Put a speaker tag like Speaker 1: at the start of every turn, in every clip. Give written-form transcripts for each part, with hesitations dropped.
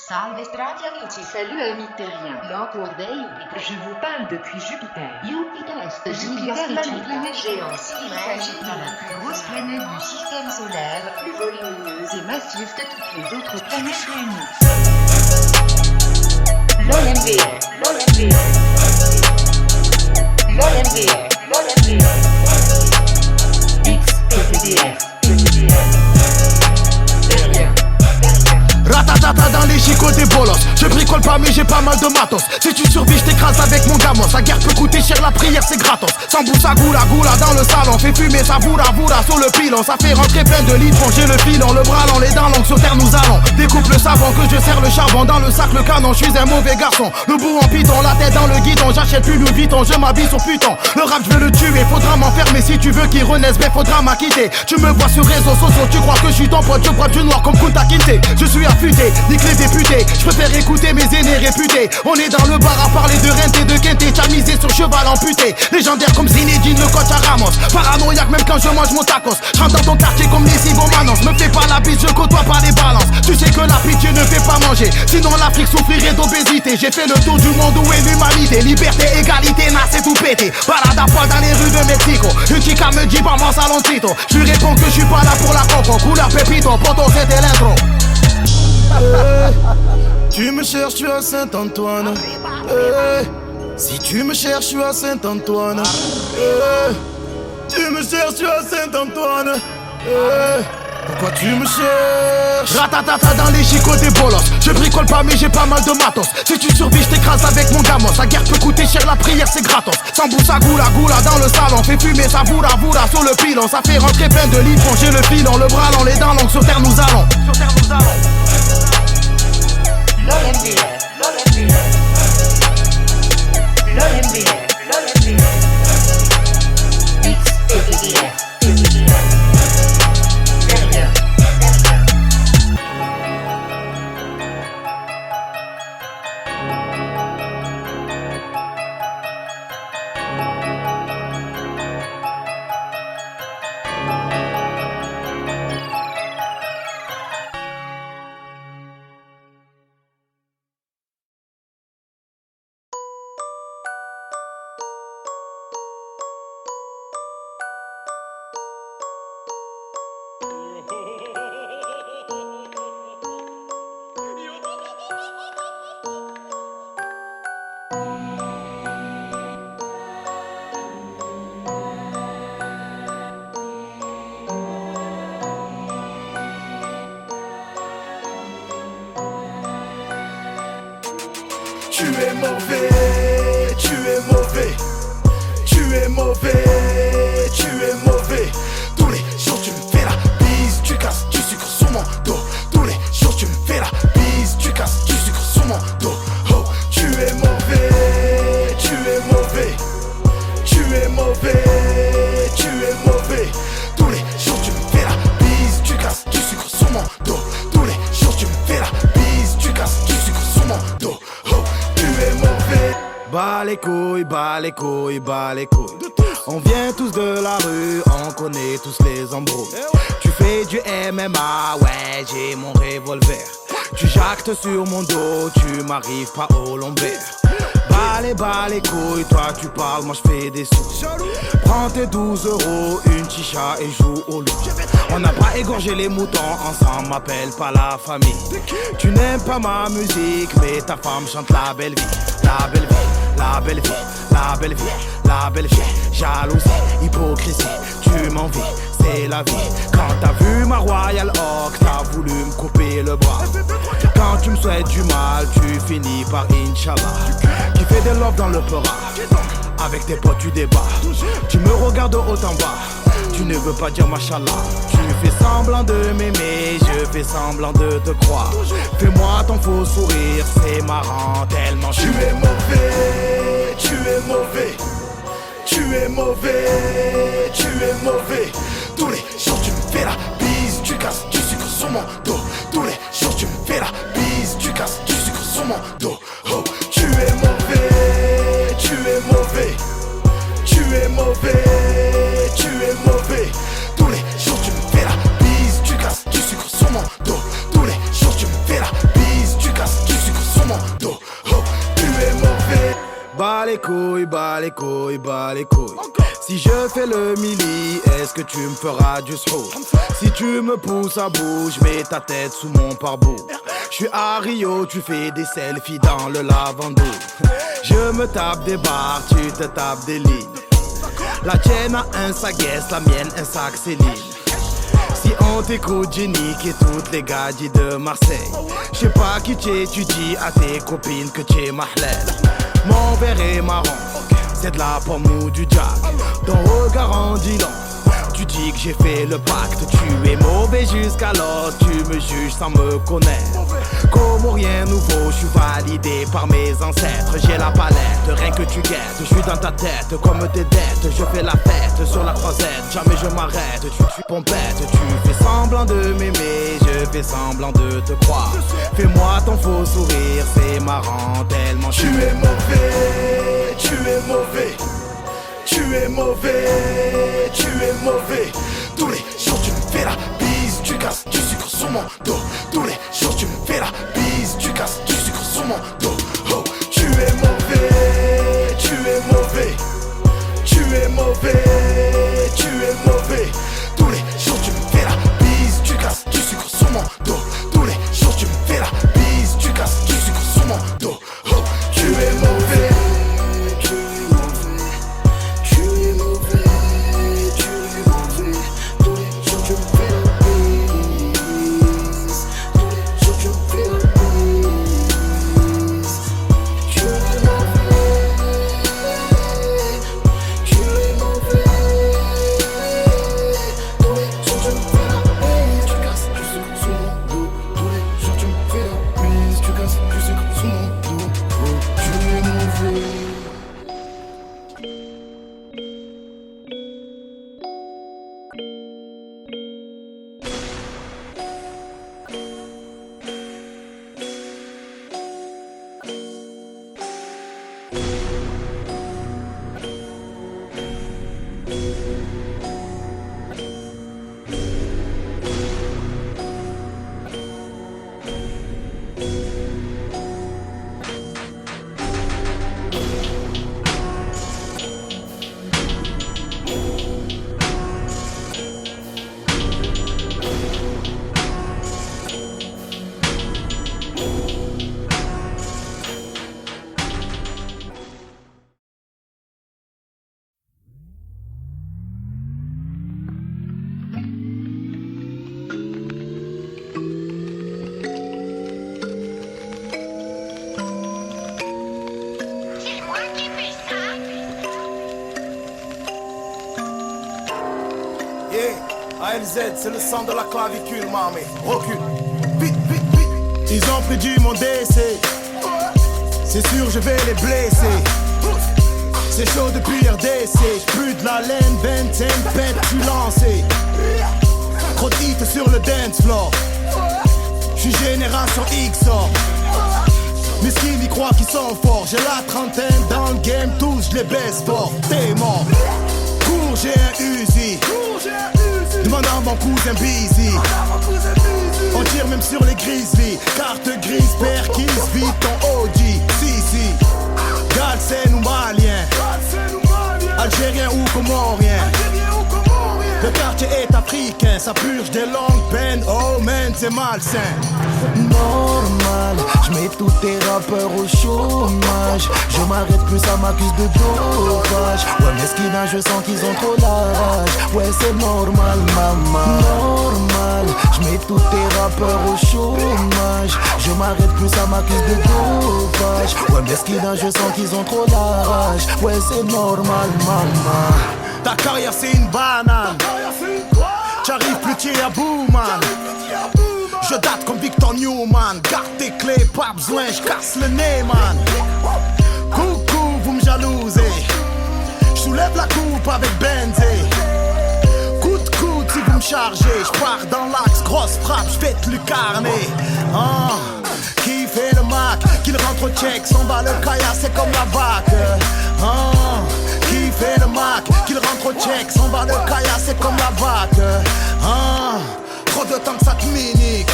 Speaker 1: Salve strati amici, salut amis terriens. Je vous parle depuis Jupiter. Jupiter est une planète géante. Il s'agit de la plus grosse planète du système solaire, plus volumineuse et massive que toutes les autres planètes réunies.
Speaker 2: Ratatata dans les chicots des bolos. Je bricole pas mais j'ai pas mal de matos. Si tu survis je t'écrase avec mon gamos. La guerre peut coûter cher, la prière c'est gratos. Samboussa goula goula dans le salon. Fait fumer sa voura sur le pilon. Ça fait rentrer plein de litres, j'ai le filon. Le bras long, les dents longues, sur terre nous allons. Découpe le savon que je sers le charbon. Dans le sac le canon, je suis un mauvais garçon. Le bout en piton, la tête dans le guidon. J'achète plus Louis Vuitton, je m'habille sur Pluton. Le rap je veux le tuer, faudra m'enfermer. Si tu veux qu'il renaisse, ben faudra m'acquitter. Tu me vois sur réseaux sociaux, tu crois que je suis ton pote. Je bois du noir comme Kunta Kinte. Je suis affûté, nique les députés. Je préfère écouter mes aînés réputés. On est dans le bar à parler de rente et de quinté. T'as misé sur cheval amputé. Légendaire comme Zinedine, le coach à Ramos. Paranoïaque même quand je mange mon tacos. J'rentre dans ton quartier comme les Sibomanos. Me fais pas la bise, je côtoie pas les balances. Tu sais que la pitié ne fait pas manger. Sinon l'Afrique souffrirait d'obésité. J'ai fait le tour du monde où est l'humanité. Liberté, égalité, na c'est tout pété. Balade à poil dans les rues de Mexico. Une chica me dit pas mon saloncito. Je lui réponds que je suis pas là pour la coco. Couleur pépito, poto c'était l'intro. Tu me cherches, tu es à Saint-Antoine. Si tu me cherches, je suis à Saint-Antoine. Tu me cherches, tu es à Saint-Antoine. Pourquoi tu me cherches? Ratatata dans les chicots des bolos. Je bricole pas mais j'ai pas mal de matos. Si tu survis je t'écrase avec mon gamos. La guerre peut coûter cher, la prière c'est gratos. Samboussa goula goula dans le salon. Fait fumer sa voura sur le pilon. Ça fait rentrer plein de litres, j'ai le filon. Le bras long, les dents longues, sur terre nous allons. Tu es mauvais, tu es mauvais, tu es mauvais, tu es mauvais. Tous les jours tu me fais la bise, tu casses du sucre sur mon dos. Tous les jours tu me fais la bise, tu casses du sucre sur mon dos. Oh, tu es mauvais, tu es mauvais, tu es mauvais, tu es mauvais. Tous les jours tu me fais la bise, tu casses du sucre sur mon dos. Tous les jours tu me fais la bise, tu casses du sucre sur mon dos. Bas les couilles, bas les couilles, bas les couilles. On vient tous de la rue, on connaît tous les embrouilles. Tu fais du MMA, ouais j'ai mon revolver. Tu jactes sur mon dos, tu m'arrives pas au lombaire. Bas les couilles, toi tu parles, moi je fais des sous. Prends tes 12 euros, une chicha et joue au loup. On n'a pas égorgé les moutons, ensemble m'appelle pas la famille. Tu n'aimes pas ma musique, mais ta femme chante la belle vie. La belle vie, la belle vie, la belle vie, la belle vie. Jalousie, hypocrisie, tu m'envies, c'est la vie. Quand t'as vu ma Royal Oak, t'as voulu me couper le bras. Quand tu me souhaites du mal, tu finis par Inch'Allah. Qui fait des love dans le pera. Avec tes potes tu débats. Tu me regardes haut en bas. Tu ne veux pas dire machallah. Tu fais semblant de m'aimer, je fais semblant de te croire. Fais-moi ton faux sourire, c'est marrant tellement tu es mauvais, tu es mauvais, tu es mauvais, tu es mauvais. Tous les jours tu me fais la bise, tu casses du sucre sur mon dos. Tous les jours tu me fais la bise, tu casses du sucre sur mon dos. Oh, tu es mauvais, tu es mauvais, tu es mauvais, tu es mauvais. Tous les jours tu me fais la bise, tu casses du sucre sur mon dos. Tous les jours tu me fais la bise, tu casses couilles, bats les couilles, bats les couilles. Si je fais le mili, est-ce que tu me feras du sroll? Si tu me pousses à bout, je mets ta tête sous mon pare-boue. Je suis à Rio, tu fais des selfies dans le lavando. Je me tape des barres, tu te tapes des lignes. La tienne a un sac Guess, la mienne un sac Céline. Si on t'écoute, j'ai niqué toutes les gadgets de Marseille. Je sais pas qui tu dis à tes copines que tu es mahlel. Mon verre est marron, c'est de la pomme ou du jack. Ton regard en dit long, tu dis que j'ai fait le pacte. Tu es mauvais jusqu'alors, tu me juges sans me connaître. Comme rien nouveau, je suis validé par mes ancêtres. J'ai la palette, rien que tu guettes. Je suis dans ta tête comme tes dettes. Je fais la fête sur la croisette, jamais je m'arrête. Tu pompettes, tu fais semblant de m'aimer, je fais semblant de te croire. Fais-moi ton faux sourire, c'est marrant tellement
Speaker 3: tu es mauvais, tu es mauvais. Tu es mauvais, tu es mauvais. Tous les jours tu me fais la bise, tu casses du sucre sur mon dos. Tous les jours tu me fais la bise, tu casses du sucre sur mon dos. Oh, tu es mauvais, tu es mauvais. Tu es mauvais, tu es mauvais. Tous les jours tu me fais la bise, tu casses du sucre sur mon dos. Tous les jours tu me fais la bise, tu casses du sucre sur mon dos. Oh, tu es mauvais. ALZ, c'est le sang de la clavicule, mamé. Recule, vite, vite, vite.
Speaker 2: Ils ont prédit mon décès. C'est sûr, je vais les blesser. C'est chaud depuis RDC. J'pue de la laine, 25 bêtes, j'suis lancé. Trop de hits sur le dance floor. J'suis génération XOR. Mes skills y croient qu'ils sont forts. J'ai la trentaine dans le game, tous j'les baisse fort. T'es mort. Cours, j'ai un Uzi. Demande à mon cousin Busy. On tire même sur les grizzlies. Carte grise, Perkins, vite ton OG. Si, Galsen ou Malien, Algérien ou Comorien. Le quartier est africain, ça purge des longues peines. Oh man, c'est malsain.
Speaker 3: Normal, je mets tous tes rappeurs au chômage. Je m'arrête plus, ça m'accuse de dopage. Ouais, mesquina, je sens qu'ils ont trop la rage. Ouais, c'est normal, maman. Normal, je mets tous tes rappeurs au chômage. Je m'arrête plus, ça m'accuse de dopage. Ouais, mesquina, je sens qu'ils ont trop la rage. Ouais, c'est normal, maman.
Speaker 2: Ta carrière c'est une banane. J'arrive plus tiers à bout, man. Je date comme Victor Newman. Garde tes clés, pas besoin, j'casse le nez, man. Coucou, vous me jalousez. J'soulève la coupe avec Benzé. Coup de coude si vous me chargez. J'pars dans l'axe, grosse frappe, j'fête le carnet. Qui fait le Mac, qu'il rentre au check, s'en va le kaya, c'est comme la vague. Qui fait le Mac, qu'il rentre au check, s'en va le kaya, c'est comme la vague. Trop de temps que ça te minique.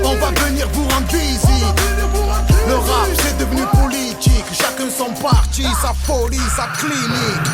Speaker 2: On va venir vous rendre visite. Le rap c'est devenu politique, chacun son parti, sa folie, sa clinique.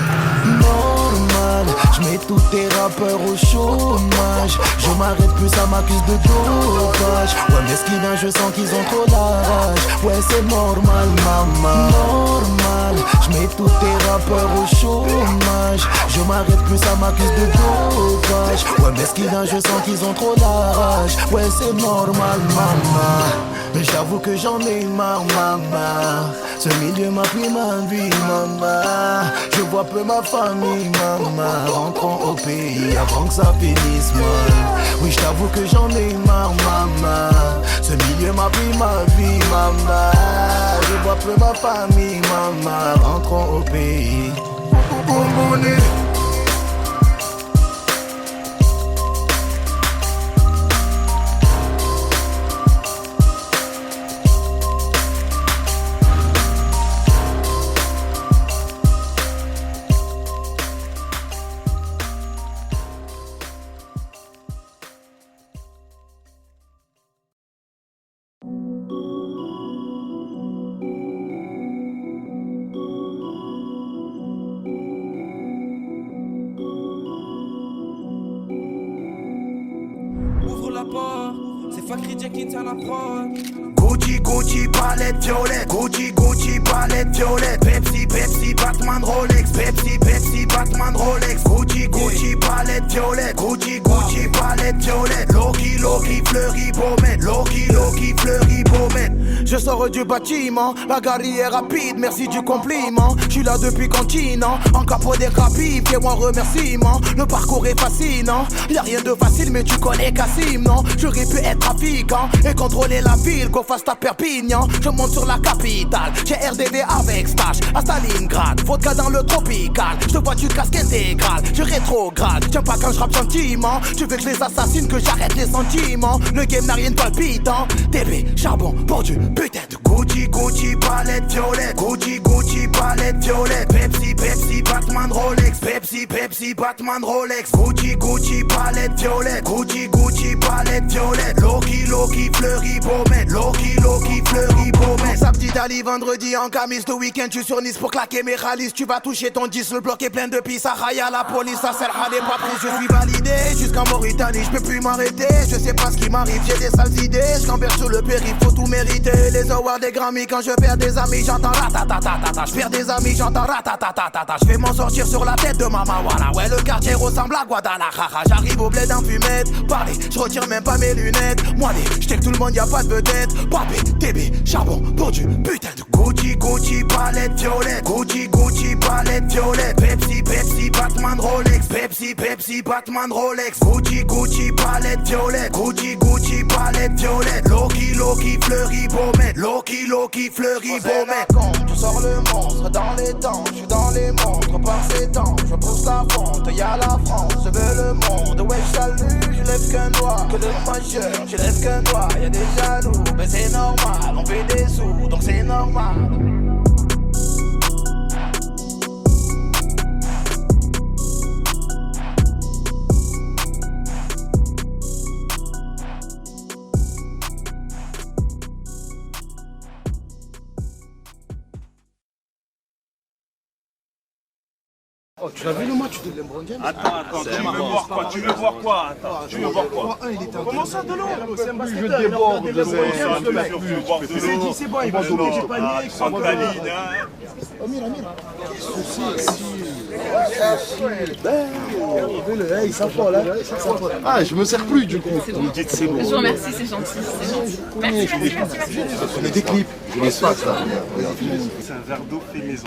Speaker 2: Normal, je mets tous tes rappeurs au chômage. Je m'arrête plus, ça m'accuse de dopage. Ouais mais ce qui vient, je sens qu'ils ont trop la rage. Ouais c'est normal maman. Normal, je mets tous tes rappeurs au chômage. Je m'arrête plus, ça m'accuse de dopage. Ouais mais ce qui vient, je sens qu'ils ont trop la rage. Ouais c'est normal maman. Mais j'avoue que j'en ai marre maman. Ce milieu m'a pris ma vie maman. Je vois peu ma famille maman. Rentrons au pays avant que ça finisse mal. Oui je t'avoue que j'en ai marre maman. Ce milieu m'a pris ma vie maman. Je vois peu ma famille maman. Rentrons au pays.
Speaker 3: Gucci, Gucci, palette violette. Gucci, Gucci, palette violette. Pepsi, Pepsi, Batman, Rolex. Pepsi, Pepsi, Batman, Rolex. Gucci, Gucci, palette violette. Gucci, Gucci, palette violette. Loki, Loki, fleury, baumette. Loki, Loki, fleury, baumette. Je sors du bâtiment, la galerie est rapide, merci du compliment. Je suis là depuis continent, en capot des rapides, fais-moi remerciement. Le parcours est fascinant, y'a rien de facile mais tu connais Cassim, non? J'aurais pu être trafiquant et contrôler la ville, go fast à Perpignan. Je monte sur la capitale, j'ai RDV avec stage à Stalingrad, vodka dans le tropical. Je te vois tu casque intégral, je rétrograde. Tiens pas quand je rappe gentiment, tu veux que je les assassine, que j'arrête les sentiments. Le game n'a rien de palpitant, TB, charbon, pour du putain de Gucci, Gucci, palette violette. Gucci, Gucci, palette violette. Pepsi, Pepsi, Batman, Rolex. Pepsi, Pepsi, Batman, Rolex. Gucci, Gucci, palette violette. Gucci, Gucci, palette violette. Loki, Loki, fleury, baumette. Loki, Loki, fleury, baumette. Samedi d'Ali, vendredi en camis. Le week-end, tu sur Nice pour claquer mes ralices. Tu vas toucher ton 10, le bloc est plein de pis. Ça raille à la police, ça sert à les pas pris. Je suis validé jusqu'en Mauritanie, je peux plus m'arrêter. Je sais pas ce qui m'arrive, j'ai des sales idées. Je camberge sur le périph', faut tout mériter. Les awards des Grammy, quand je perds des amis, j'entends ratatatata. Je perds des amis, j'entends ratatatata. Je vais m'en sortir sur la tête de maman, voilà. Ouais, le quartier ressemble à Guadalajara. J'arrive au bled en fumette, parler, je retire même pas mes lunettes. Moi, je check tout le monde, y'a pas de vedette. Papé, TB, charbon, pour du putain de Gucci, Gucci, palette violette. Gucci, Gucci, palette violette. Pepsi, Pepsi, Batman, Rolex. Pepsi, Pepsi, Batman, Rolex. Gucci, Gucci, palette violette. Gucci, Gucci, palette violette. Loki, Loki, fleury, baumette. Loki, Loki, fleury, baumette. Je sors le monstre dans les temps. Je suis dans les montres par ces temps. Je pousse la fonte, y'a la France. Je veux le monde, ouais, je salue. Je lève qu'un doigt, que le majeur. Je lève qu'un doigt, y'a des jaloux. Mais c'est normal, on fait des sous, donc c'est normal.
Speaker 4: Oh, tu l'as vu le match de LeBron James?
Speaker 5: Attends, tu veux voir quoi? Tu veux voir quoi? Attends, tu veux voir quoi? Comment ça de l'eau?
Speaker 4: C'est un basketteur, je déborde de
Speaker 5: Tu veux voir de l'eau?
Speaker 4: C'est bon, il va sauver, j'ai paniqué.
Speaker 5: Santaline,
Speaker 4: Oh, mira. Il s'affole, hein. Ah, je me sers plus du coup.
Speaker 5: vous me dites c'est bon.
Speaker 6: Je vous remercie, c'est gentil. Merci.
Speaker 4: On est des clips. Je laisse pas ça.
Speaker 5: C'est un verre d'eau fait maison.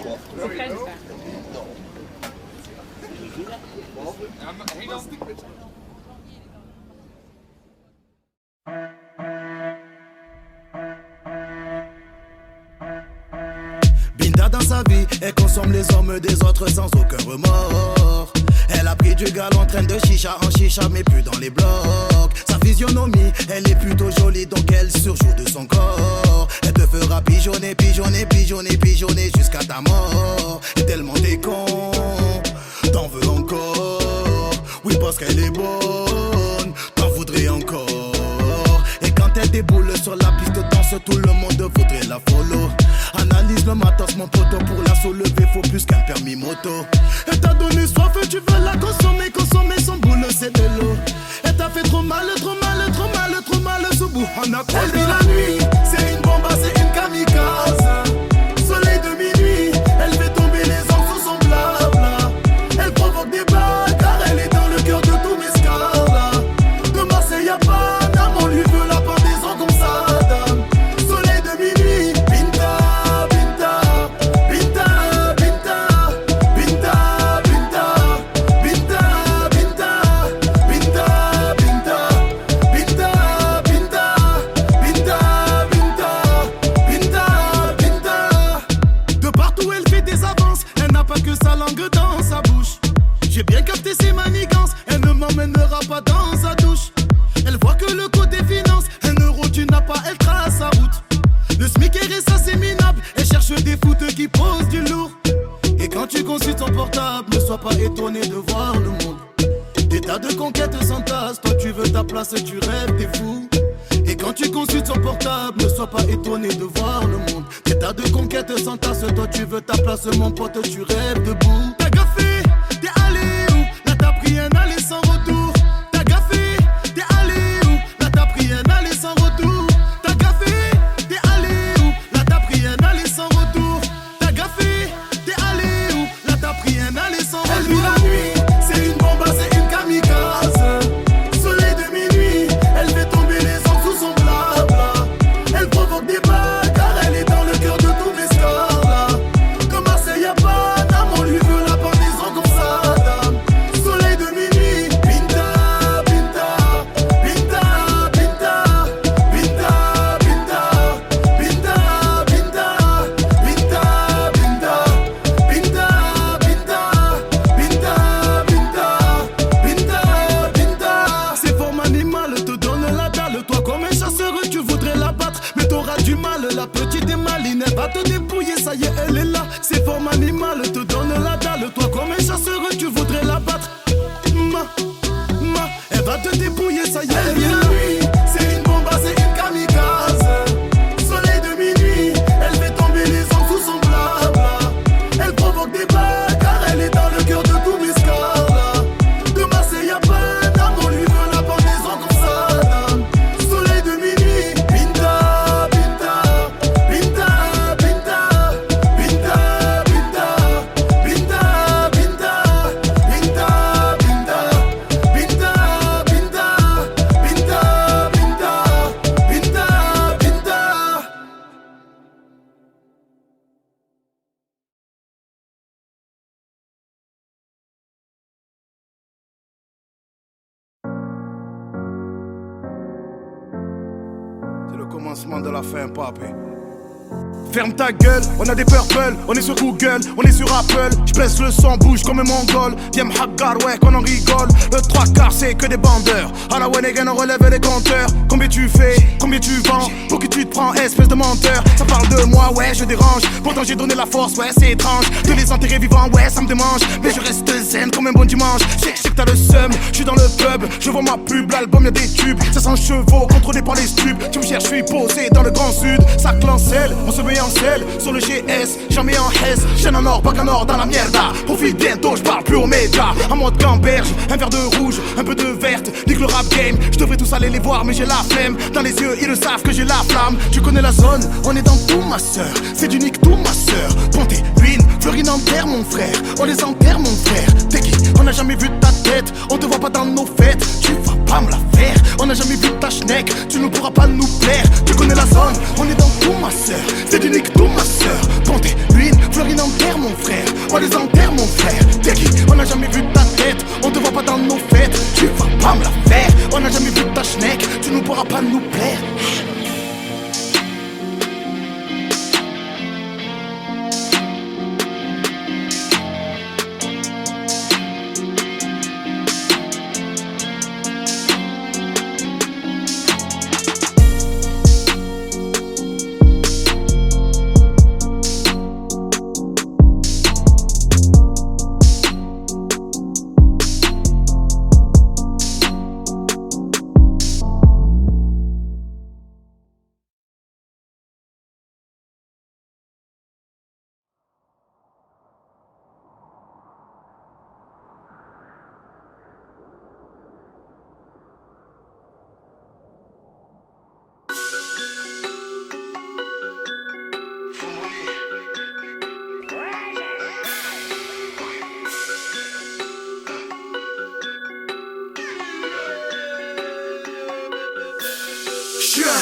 Speaker 2: Binda dans sa vie, elle consomme les hommes des autres sans aucun remords. Elle a pris du galon en train de chicha en chicha mais plus dans les blocs. Sa physionomie, elle est plutôt jolie donc elle surjoue de son corps. Elle te fera pigeonner jusqu'à ta mort. Et tellement t'es con, t'en veux encore. Oui parce qu'elle est bonne, t'en voudrais encore. Et quand elle déboule sur la piste de danse, tout le monde voudrait la follow. Analyse le matos mon poteau pour la
Speaker 3: soulever, faut plus qu'un permis moto. Elle t'a donné soif, tu veux la consommer, consommer son boulot, c'est de l'eau. Elle t'a fait trop mal, trop mal, trop mal, trop mal, sous bout, on a elle vit la nuit, c'est une bombe, c'est une kamikaze. Soleil de minuit, elle fait tomber les anges sous son blabla. Elle provoque des blagues, car elle est dans le cœur de tous mes scars. De Marseille à Paname, on lui veut la pendaison comme Saddam. Soleil de minuit, Binta, Binta, Binta, Binta, Binta, Binta, Binta, Binta, Binta, Binta, Binta, Binta, Binta, Binta, Binta. De partout elle fait des avances, elle n'a pas que sa langue dans sa bouche. J'ai bien capté ses manigances, elle ne m'emmènera pas dans sa douche. Elle voit que le côté finance, un euro tu n'as pas, elle trace sa route. Le SMIC est ça c'est minable, elle cherche des foutes qui posent du lourd. Et quand tu consultes son portable, ne sois pas étonné de voir le monde. Des tas de conquêtes s'entassent, toi tu veux ta place, tu rêves, t'es fou. Et quand tu consultes son portable, ne sois pas étonné de voir le monde. Des tas de conquêtes s'entassent, toi tu veux ta place, mon pote, tu rêves debout. T'as gaffé, t'es allé où? Là t'as pris un aller sans retour. T'as gaffé, t'es allé où? Là t'as pris un aller sans retour. T'as gaffé, t'es allé où? Là t'as pris un aller sans retour. T'as gaffé, t'es allé où? Là t'as pris un aller sans retour. Elle vit la nuit, c'est une bombe, c'est une kamikaze. Soleil de minuit, elle fait tomber les anges sous son blabla. Elle provoque des blagues, car elle est dans le cœur de tous mes scars. De Marseille à Paname, on lui veut la pendaison comme Saddam. Soleil de minuit, Binta, Binta, Binta, Binta, Binta, Binta, Binta, Binta, Binta, Binta, Binta, Binta, Binta, Binta, Binta. C'est forme animale, te donne la dalle. Toi comme un chasseur, tu voudrais la battre, mais t'auras du mal. La petite est maline, elle va te dépouiller, ça y est, elle est là. C'est forme animale, te donne la dalle. Toi comme un chasseur, tu voudrais la battre. Elle va te dépouiller, ça y est, elle est là. C'est une bombe, c'est une kamikaze. Soleil de minuit, elle fait tomber les anges sous son blabla. Elle provoque des blagues, car elle est dans le cœur de tous mes scars. De Marseille à Paname, on lui veut la pendaison comme Saddam. Soleil de minuit, Binta, Binta, Binta, Binta, Binta, Binta, Binta, Binta, Binta, Binta, Binta, Binta, Binta, Binta, Binta.
Speaker 2: C'est le commencement de la fin, papé. Ferme ta gueule, on a des purple, on est sur Google, on est sur Apple. J'baisse le son, bouge comme un mongol. Viens m'haggar, ouais, qu'on en rigole. Le 3/4 c'est que des bandeurs. À la Wenegen on relève les compteurs. Combien tu fais, combien tu vends, pour qui tu te prends, espèce de menteur. Ça parle de moi, ouais, je dérange. Pourtant j'ai donné la force, ouais, c'est étrange. De les enterrer vivants, ouais, ça me démange. Mais je reste zen comme un bon dimanche. Je sais que t'as le seum, je suis dans le pub. Je vois ma pub, l'album y'a des tubes. 500 chevaux contrôlés par les stupes. Tu me cherches, je suis posé dans le grand sud. Ça clancelle, on se met en selle. Sur le GS, jamais en S. Chaîne en or, bac en or dans la mierda. Profite bientôt, je parle plus aux médias. En mode gamberge, un verre de rouge, un peu de verte. Nique le rap game, je devrais tous aller les voir, mais j'ai la flemme. Dans les yeux, ils le savent que j'ai la flamme. Tu connais la zone, on est dans tout, ma soeur. C'est du nique tout, ma soeur. Ponté, Ruine, Florine enterre, mon frère. On les enterre, mon frère. T'es qui? On n'a jamais vu ta tête. On te voit pas dans nos fêtes. Tu vas pas me la faire. On n'a jamais vu ta schneck. Tu ne pourras pas nous plaire. Tu connais la zone, on est dans tout, ma soeur. C'est du nique tout, ma soeur. Ponté, Ruine, Florine enterre, mon frère. On les enterre, mon frère. T'es qui? On n'a jamais vu ta tête. On te voit pas dans nos fêtes. Tu vas pas me la faire. On n'a jamais vu ta schneck. Tu ne pourras pas nous plaire.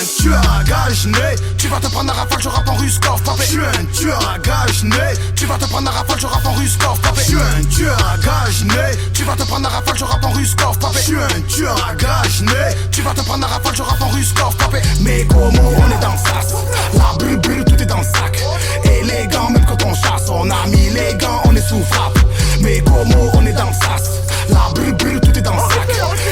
Speaker 3: un tueur à gage né. Tu vas te prendre à rafale, je rappe en Ruskov, papé. Je suis un tueur à gage né. Tu vas te prendre à rafale, je rappe en Ruskov, papé. Je suis un tueur à gage né. Tu vas te prendre à rafale, je rappe en Ruskov, papé. Je suis un tueur à gage né. Tu vas te prendre à rafale, je rappe en Ruskov, papé. Mais comment on est dans le sas. La bulle, tout est dans le sac. Élégant, même quand on chasse, on a mis les gants, on est sous frappe. Mais comment on est dans le sas. La bulle, tout est dans le sac.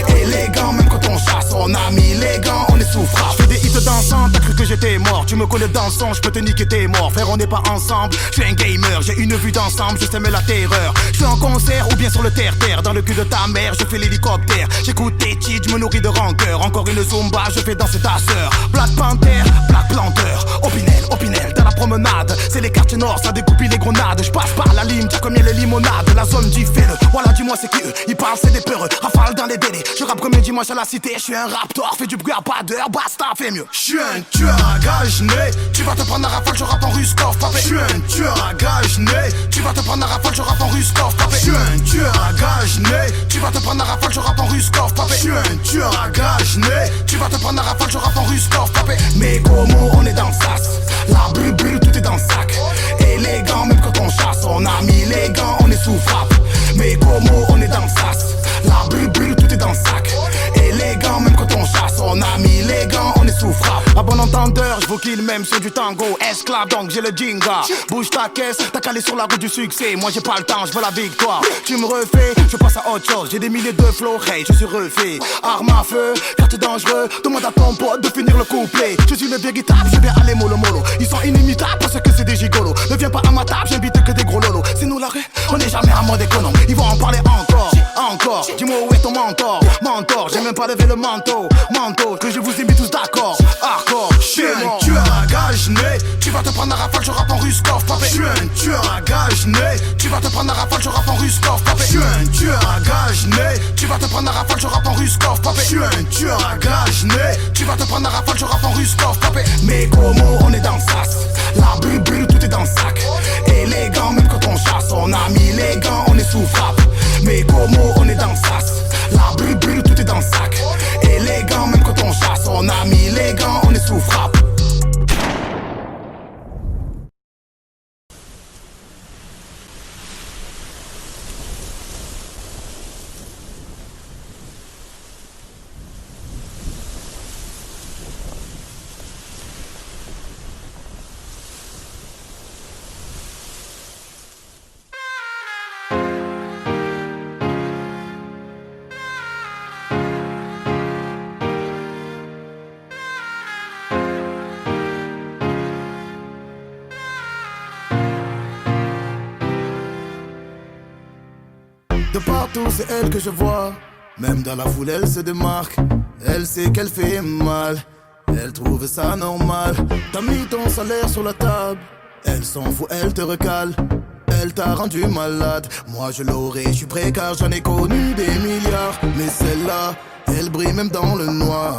Speaker 3: Élégant, même quand on chasse, on a mis les gants, on est sous frappe. Je fais des hits dansants, t'as cru que j'étais mort. Tu me connais dans le son, je peux te niquer t'es mort. Frère, on n'est pas ensemble, je suis un gamer, j'ai une vue d'ensemble, je sème la terreur. Je suis en concert ou bien sur le terre-terre. Dans le cul de ta mère, je fais l'hélicoptère. J'écoute tes titres, je me nourris de rancœur. Encore une zumba, je fais danser ta sœur. Black Panther, Black Planteur. Opinel, dans la promenade. C'est les quartiers nord, ça découpe les grenades. Je passe par la lime, t'as combien les limonades. La zone du fêle, voilà dis-moi c'est qui eux. Ils parlent c'est des peureux, rafale dans les délais. Je rappe comme un dimanche à la cité, je suis un raptor. Fais du bruit à pas d'heure, basta, fais mieux. Je suis un tueur à gage né. Tu vas te prendre à rafale, je rappe en Ruskov, papé. Je suis un tueur à gage né. Tu vas te prendre à rafale, je rappe en Ruskov, papé. Je suis un tueur à gage né. Tu vas te prendre à rafale, je rappe en Ruskov, papé. Je suis un tueur à gage né. Tu vas te prendre à rafale, je rappe en Ruskov, papé. Mais comment on est dans le sas. La bulle, tout est dans le sac. Élégant, même quand on chasse, on a mis les gants, on est sous frappe. Mais comment on est dans le sas. La bulle, tout est dans le sac. Élégant, même quand on chasse, on a mis les gants, on est sous frappe. À bon entendeur, je vous kill même sur du tango. Esclave donc j'ai le jinga. Bouge ta caisse, t'as calé sur la route du succès. Moi j'ai pas le temps, je veux la victoire. Tu me refais, je passe à autre chose. J'ai des milliers de flows, hey, je suis refait. Arme à feu, carte dangereux. Demande à ton pote de finir le couplet. Je suis le véritable, je vais aller mollo. Ils sont inimitables parce que c'est des gigolos. Ne viens pas à ma table, j'invite que des gros lolos. C'est nous la rue, on est jamais à mode économe. Ils vont en parler encore. Dis-moi où est ton mentor, j'ai même pas levé le manteau, que je vous ai mis tous d'accord. Hardcore, je suis un tueur à gage né. Tu vas te prendre à rafale, je rappe en Ruskov, papé. Je suis un tueur à gage né. Tu vas te prendre à rafale, je rappe en Ruskov, papé. Je suis un tueur à gage né. Tu vas te prendre à rafale, je rappe en Ruskov, papé. Je suis un tueur à gage né. Tu vas te prendre à rafale, je rappe en Ruskov, papé. Mais comment on est dans le sas. La bulle, tout est dans le sac. Élégant, même quand on chasse, on a mis les gants, on est sous frappe. Mais comment on est dans le sas. La bulle, tout est dans le sac. Élégant, même quand on chasse, on a mis les gants, on est sous frappe. De partout c'est elle que je vois. Même dans la foule elle se démarque. Elle sait qu'elle fait mal. Elle trouve ça normal. T'as mis ton salaire sur la table. Elle s'en fout, elle te recale. Elle t'a rendu malade. Moi je l'aurais, je suis prêt car j'en ai connu des milliards. Mais celle-là, elle brille même dans le noir.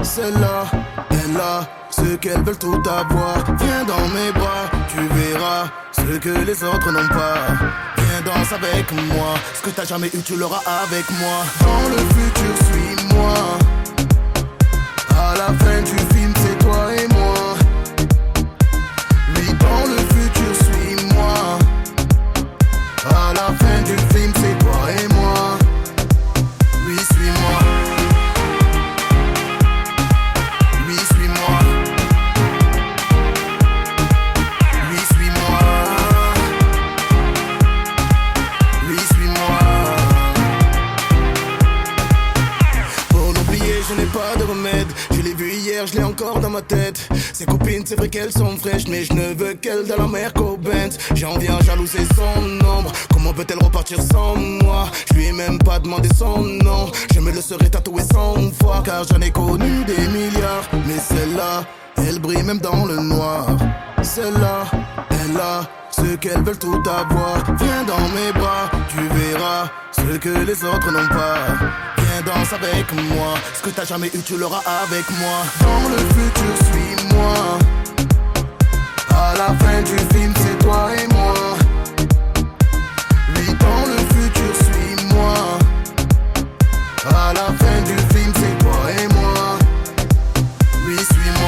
Speaker 3: Celle-là, elle a ce qu'elles veulent tout avoir. Viens dans mes bras, tu verras ce que les autres n'ont pas. Viens danse avec moi, ce que t'as jamais eu tu l'auras avec moi. Dans le futur suis-moi. À la fin du film c'est toi et moi. Oui dans le futur suis-moi. À la fin du film c'est toi et moi. Oui suis-moi. Oui suis-moi. Oui suis-moi. Oui suis-moi. Pour l'oublier je n'ai pas de remède. Je l'ai vu hier, je l'ai encore dans ma tête. Ses copines, c'est vrai qu'elles sont fraîches, mais je ne veux qu'elle dans la mer qu'au Benz. J'en viens jalouser son ombre. Comment peut-elle repartir sans moi? Je lui ai même pas demandé son nom. Je me le serais tatoué 100 fois, car j'en ai connu des milliards. Mais celle-là, elle brille même dans le noir. Celle-là, elle a ce qu'elles veulent tout avoir. Viens dans mes bras, tu verras ce que les autres n'ont pas. Viens danse avec moi, ce que t'as jamais eu tu l'auras avec moi. Dans le futur suis-moi. À la fin du film c'est toi et moi. Oui dans le futur suis-moi. À la fin du film c'est toi et moi. Oui suis-moi.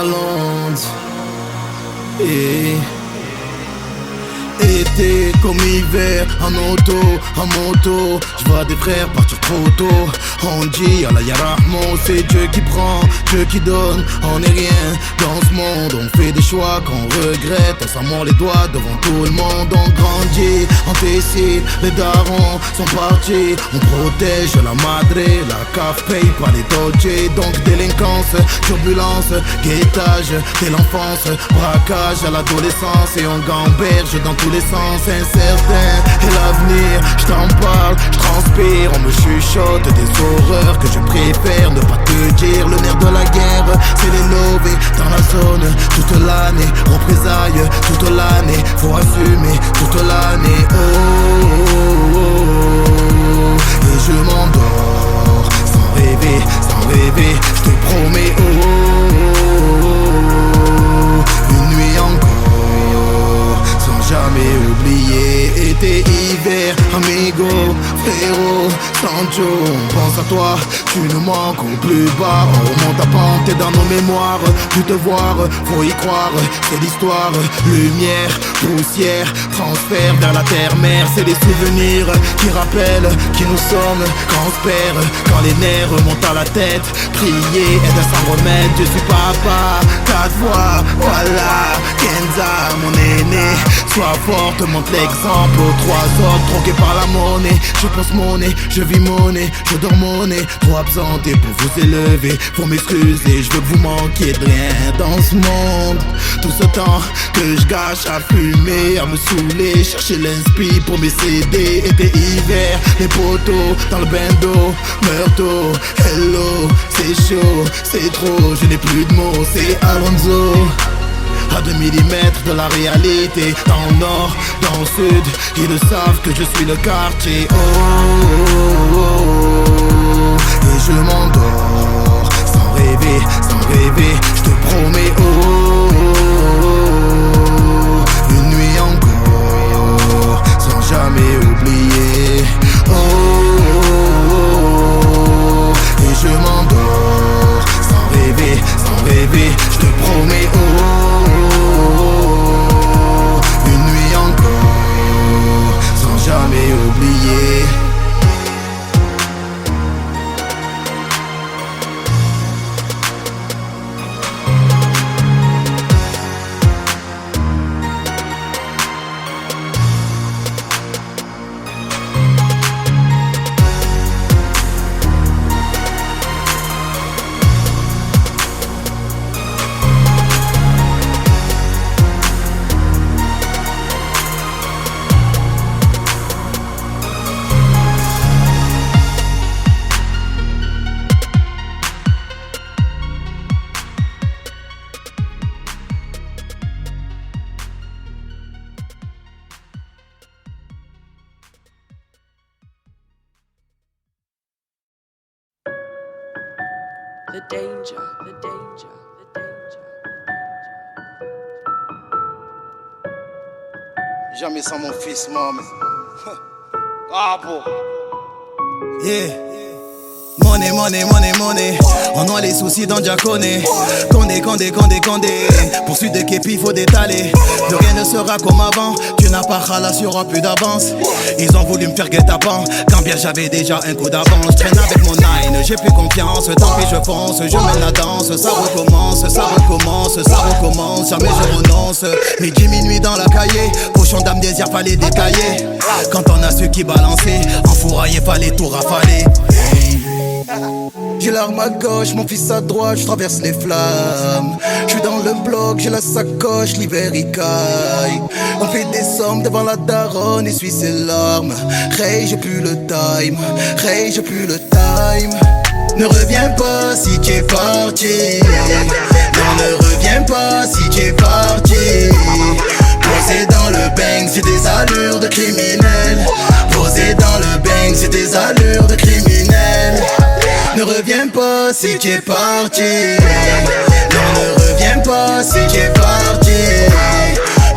Speaker 2: Londres. Et été comme hiver, en auto, en moto. Je vois des frères partir trop tôt. On dit Allah ya Rahman, c'est Dieu qui prend, Dieu qui donne. On n'est rien dans ce monde, on fait des choix qu'on regrette. On s'en mord les doigts devant tout le monde. On grandit, on décide, les darons sont partis. On protège la madre, la CAF paye pas les dodgers. Donc délinquance, turbulence, guettage dès l'enfance, braquage à l'adolescence. Et on gamberge dans tous les sens, incertain et l'avenir, je t'en parle, je transpire. On me chuchote des horreurs que je préfère ne pas te dire. Le nerf de la guerre, c'est les lobés dans la zone toute l'année. Représailles toute l'année, faut assumer toute l'année. Oh, oh, oh. Et je m'endors sans rêver, je te promets. Oh, oh, oh. Une nuit encore, sans jamais oublier. Été, hiver, amigo, frérot, Sancho, on pense à toi, tu nous manques au plus bas. On remonte à pente, t'es dans nos mémoires. Tu te voir, faut y croire, c'est l'histoire. Lumière, poussière, transfert vers la terre-mère. C'est des souvenirs qui rappellent qui nous sommes quand on se perd, quand les nerfs montent à la tête. Prier est un sans remède, je suis papa, 4 fois, voilà. Kenza, mon aîné, sois forte, montre l'exemple aux 3 autres, troqués par la monnaie. Je pense monnaie, je vis monnaie, je dors monnaie. Trop absenté pour vous élever, pour m'excuser, je veux que vous manquiez de rien dans ce monde. Tout ce temps que je gâche à fumer, à me saouler, chercher l'inspi pour mes CD. Été, hiver, les poteaux dans le bendo, meurto, hello, c'est chaud, c'est trop, je n'ai plus de mots, c'est Alonso. À 2 millimètres de la réalité, dans le nord, dans le sud, ils savent que je suis le quartier. Oh, oh, oh. Et je m'endors, sans rêver, je te promets. Oh, oh, oh. Une nuit encore, sans jamais oublier. Oh, oh, oh. Et je m'endors, sans rêver, je te promets. Oh, jamais oublié.
Speaker 7: The danger, the danger, the danger.
Speaker 3: Jamais sans mon fils, maman. Bravo.
Speaker 2: Yeah. Money, money, money, money. On noie les soucis dans Diaconé. Condé. Poursuite de képi, faut détaler. Plus rien ne sera comme avant. Tu n'as pas khalas, y'aura plus d'avance. Ils ont voulu me faire guet-apens, quand bien j'avais déjà un coup d'avance. Je traîne avec mon nine, j'ai plus confiance. Tant pis je fonce, je mène la danse. Ça recommence, jamais je renonce. Midi, minuit dans la cahier. Cochon d'âme désir, fallait décailler. Quand on a su qui balancer, enfourailler, fallait tout rafaler. J'ai l'arme à gauche, mon fils à droite, je traverse les flammes. Je suis dans le bloc, j'ai la sacoche, l'hiver il caille. On fait des sommes devant la daronne, essuie ses larmes. Hey, j'ai plus le time, Ne reviens pas si tu es parti. Non, ne reviens pas si tu es parti. Posé dans le bang, c'est des allures de criminel. Posé dans le bang, c'est des allures de criminel. Ne reviens pas si tu es parti. Non, ne reviens pas si tu es parti.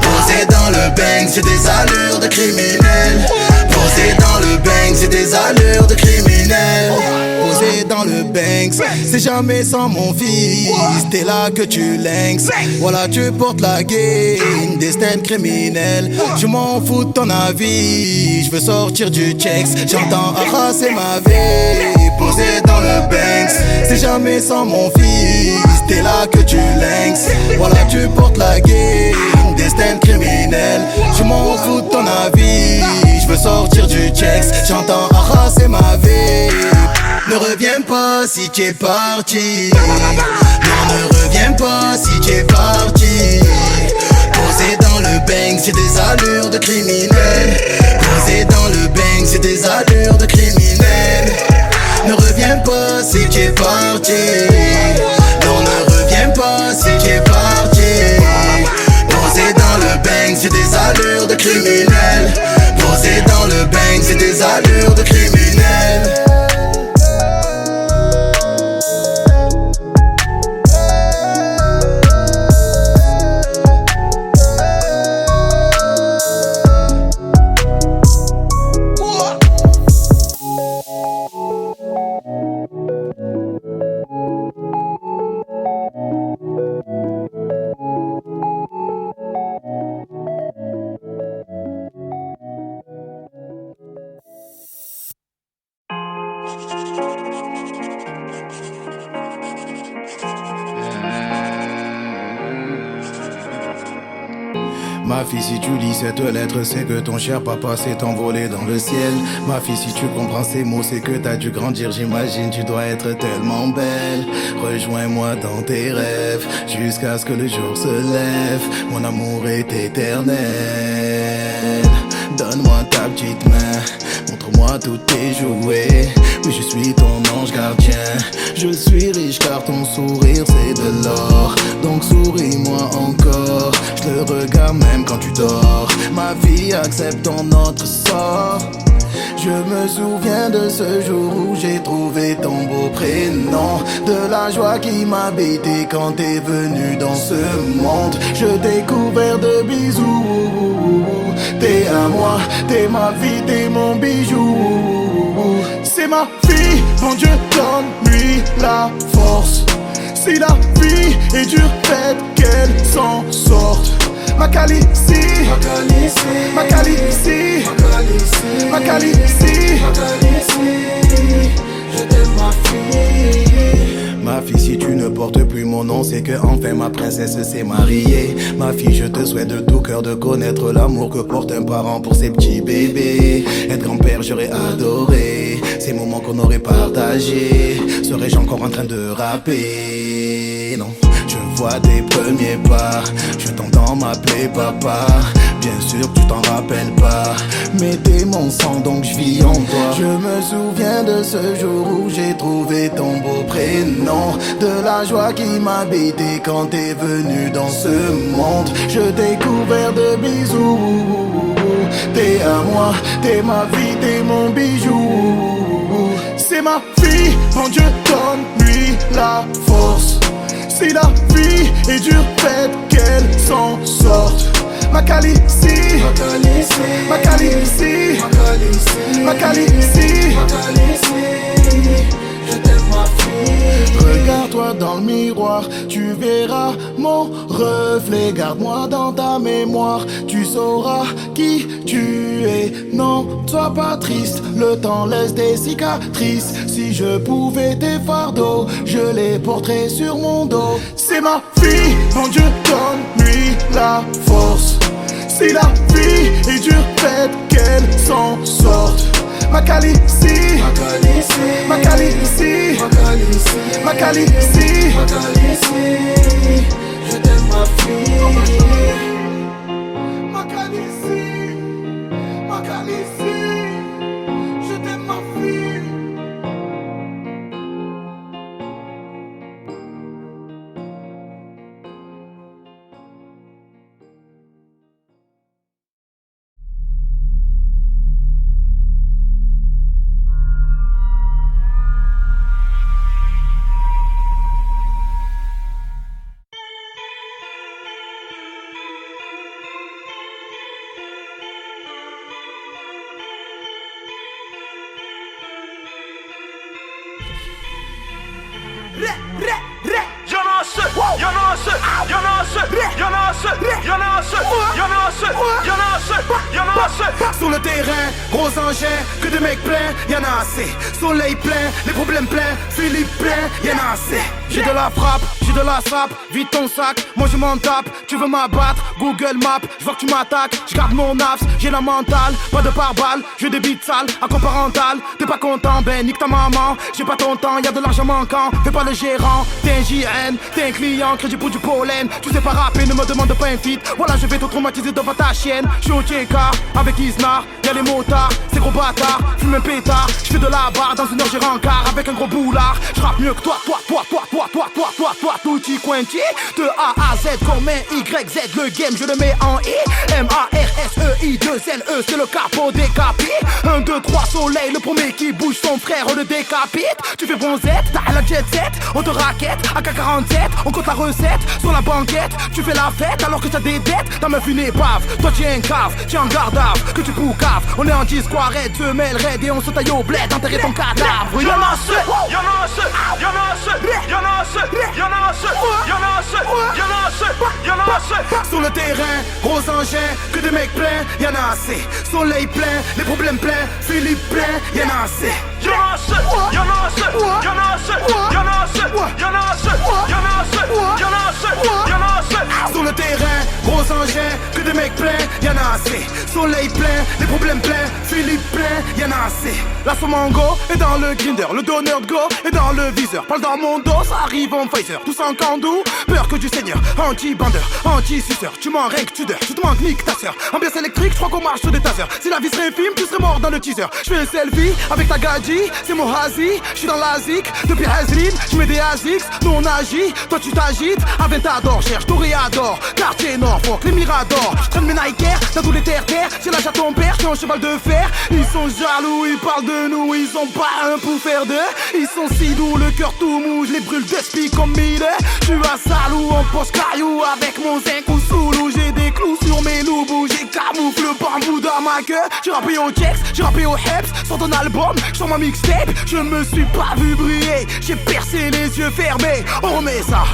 Speaker 2: Posé dans le bang, c'est des allures de criminel. Posé dans le bang, c'est des allures de criminel. Posé dans le Banks. C'est jamais sans mon fils, t'es là que tu lynx. Voilà, tu portes la game, destin criminel. Je m'en fous de ton avis, je veux sortir du checks. J'entends arraser ma vie, posé dans le Banks. C'est jamais sans mon fils, t'es là que tu lynx. Voilà, tu portes la game, destin criminel. Je m'en fous de ton avis, je veux sortir du checks. J'entends arraser ma vie. Ne reviens pas si tu es parti. Non, ne reviens pas si tu es parti. Posé dans le Banks, j'ai des allures de criminel. Posé dans le Banks, j'ai des allures de criminel. Ne reviens pas si tu es parti. Non, ne reviens pas si tu es parti. Posé dans le Banks, j'ai des allures de criminel. Posé dans le Banks, j'ai des allures de criminel. Ma fille, si tu lis cette lettre, c'est que ton cher papa s'est envolé dans le ciel. Ma fille, si tu comprends ces mots, c'est que t'as dû grandir, j'imagine, tu dois être tellement belle. Rejoins-moi dans tes rêves, jusqu'à ce que le jour se lève. Mon amour est éternel. Donne-moi ta petite main, montre-moi tous tes jouets. Oui, je suis ton ange gardien. Je suis riche car ton sourire c'est de l'or. Donc souris-moi encore, je le regarde même quand tu dors. Ma vie, acceptons notre sort. Je me souviens de ce jour où j'ai trouvé ton beau prénom. De la joie qui m'habitait quand t'es venu dans ce monde. Je t'ai couvert de bisous. T'es à moi, t'es ma vie, t'es mon bijou. C'est ma fille, mon Dieu donne-lui la force. Si la vie est dure, faites qu'elle s'en sorte. Ma Calici, ma Calici, ma Calici, je t'aime ma fille. Ma fille, si tu ne portes plus mon nom, c'est que enfin ma princesse s'est mariée. Ma fille, je te souhaite de tout cœur de connaître l'amour que porte un parent pour ses petits bébés. Être grand-père, j'aurais adoré ces moments qu'on aurait partagés. Serais-je encore en train de rapper? Non, je vois tes premiers pas, je t'entends m'appeler papa. Bien sûr tu t'en rappelles pas, mais t'es mon sang donc je vis en toi. Je me souviens de ce jour où j'ai trouvé ton beau prénom. De la joie qui m'habitait quand t'es venu dans ce monde. Je t'ai couvert de bisous. T'es à moi, t'es ma vie, t'es mon bijou. C'est ma fille, mon Dieu donne-lui la force. Si la vie est dure, faites qu'elle s'en sorte. Ma Calici, ma Calici, ma Calici, je t'aime ma fille. Regarde-toi dans le miroir, tu verras mon reflet. Garde-moi dans ta mémoire, tu sauras qui tu es. Non, sois pas triste, le temps laisse des cicatrices. Si je pouvais tes fardeaux, je les porterais sur mon dos. C'est ma fille, mon Dieu donne-lui la force. Si la vie est dure, faites qu'elle s'en sorte. Ma Calici, ma Calici, ma Calici, je t'aime ma fille. Ma Calici, ma Calici, je t'aime ma fille. Sur le terrain, gros engin, que des mecs pleins, y'en a assez. Soleil plein, les problèmes pleins, Philippe plein, y'en a assez. J'ai de la frappe, j'ai de la sape, vide ton sac, moi je m'en tape. Tu veux m'abattre, Google Maps, je vois que tu m'attaques. Je garde mon abs, j'ai la mentale, pas de pare-balles, j'ai des bites sales, à parental. T'es pas content, ben nique ta maman. J'ai pas ton temps, y'a de l'argent manquant, fais pas le gérant. T'es un JN, t'es un client, crédit pour du pollen. Tu sais pas rapper, ne me demande pas un feat. Voilà, je vais te traumatiser devant ta chienne. J'suis au TK, avec Isnar, y'a les motards, c'est gros bâtard, fume un pétard. J'fais de la barre, dans une heure j'ai rencard, avec un gros boulard. J'rappe mieux que toi, tutti quanti. De A à Z comme un YZ, le game je le mets en I. M-A-R-S-E-I, 2-L-E, c'est le capot décapé. 1, 2, 3, soleil, le premier qui bouge son frère, on le décapite. Tu fais bronzette, t'as la jet set, on te raquette, AK-47, on compte la recette, sur la banquette, tu fais la fête alors que t'as des dettes, ta meuf une épave, toi tu es un cave, tu es en gardave, que tu poucaves, on est en 10 quoi, raid, semelle, raid et on se taille au bled, enterrer ton cadavre. Y'en a assez, y'en a assez, y'en a assez, y'en a assez, y'en a assez, y'en a assez, y'en a assez, y'en a assez. Sur le terrain, gros engin, que des mecs pleins, y'en a assez. Soleil plein, les problèmes pleins, Philippe plein, y'en a assez. Y'en a assez, y'en a assez, y'en a assez, y'en a assez, y'en a assez, y'en a assez, y'en a assez, y'en a assez. Sur le terrain, gros engin, que des mecs pleins, y'en a assez. Soleil plein, les problèmes pleins, Philippe plein, y'en a assez. La Somango est dans le grinder, le donneur de go est dans le viseur. Parle dans mon dos, ça arrive en Pfizer. Tous en candou, peur que du seigneur. Anti-bandeur, anti-suceur, tu m'en règles, tu deurs, tu te manques, nique ta sœur. Ambiance électrique, je crois qu'on marche sur des tasers. Si la vie serait un film, tu serais mort dans le teaser. Je fais un selfie avec ta gadji, c'est mon hazi. Je suis dans l'Azik, depuis Hazlin, je mets des Azix, nous on agit, toi tu t'agites. Aventador, cherche Toréador, quartier Nord, fuck les Miradors. Je traîne mes Nike Air, dans tous les terre-terre. C'est l'âge à ton père, je suis un cheval de fer. Ils sont jaloux, ils parlent de nous, ils ont pas un pour faire deux. Ils sont si doux, le cœur tout mou, je les brûle d'esprit comme mille. Je suis à Salou, en poste caillou, avec mon zinc ou soulou. J'ai des clous sur mes loubous, j'ai camoufle le bambou dans ma queue. J'ai rappé au Jex, j'ai rappé au Heps, sur ton album, sur ma mixtape. Je me suis pas vu briller, j'ai percé les yeux fermés. On remet ça,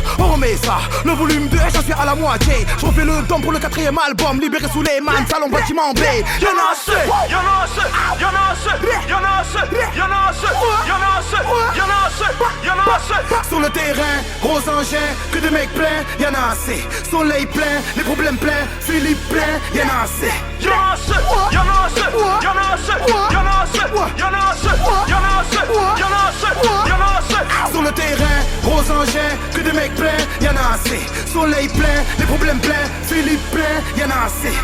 Speaker 2: le volume 2, j'en suis à la moitié. Je refais le don pour le 4ème album, libéré sous les mains, salon bâtiment B. Y'en a assez, y'en a assez, y'en a assez, y'en a assez, y'en a assez, y'en a assez, y'en a assez, y'en a assez. Sur le terrain, gros engin, que des mecs pleins, y'en a assez. Soleil plein, les problèmes pleins, Philippe plein, y'en a assez. Y'en a assez, y'en a assez, y'en a assez, y'en a assez, y'en a assez, y'en a assez, y'en a assez, y'en a assez. Sur le terrain, gros engin, que des mecs pleins, y'en a assez. Soleil plein, les problèmes pleins, Philippe plein, y'en a assez.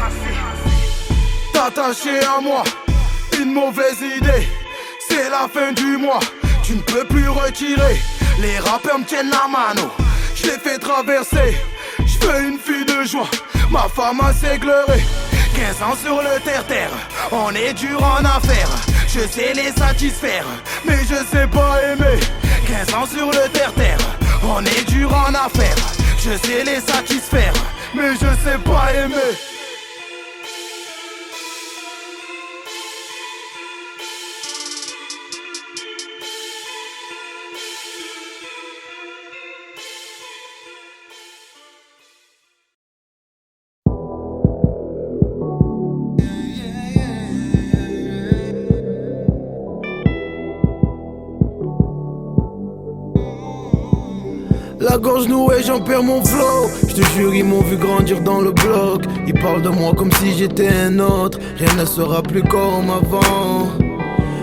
Speaker 2: T'attacher à moi, une mauvaise idée. C'est la fin du mois, tu ne peux plus retirer. Les rappeurs me tiennent la mano, je les fais traverser. Je veux une fille de joie, ma femme a s'égleuré. 15 ans sur le terre-terre, on est dur en affaires. Je sais les satisfaire, mais je sais pas aimer. 15 ans sur le terre-terre, on est dur en affaires. Je sais les satisfaire, mais je sais pas aimer. La gorge nouée, j'en perds mon flow. J'te jure, ils m'ont vu grandir dans le bloc. Ils parlent de moi comme si j'étais un autre. Rien ne sera plus comme avant.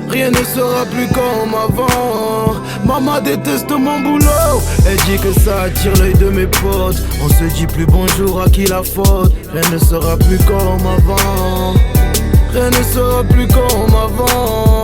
Speaker 2: Rien ne sera plus comme avant. Maman déteste mon boulot. Elle dit que ça attire l'œil de mes potes. On se dit plus bonjour, à qui la faute. Rien ne sera plus comme avant. Rien ne sera plus comme avant.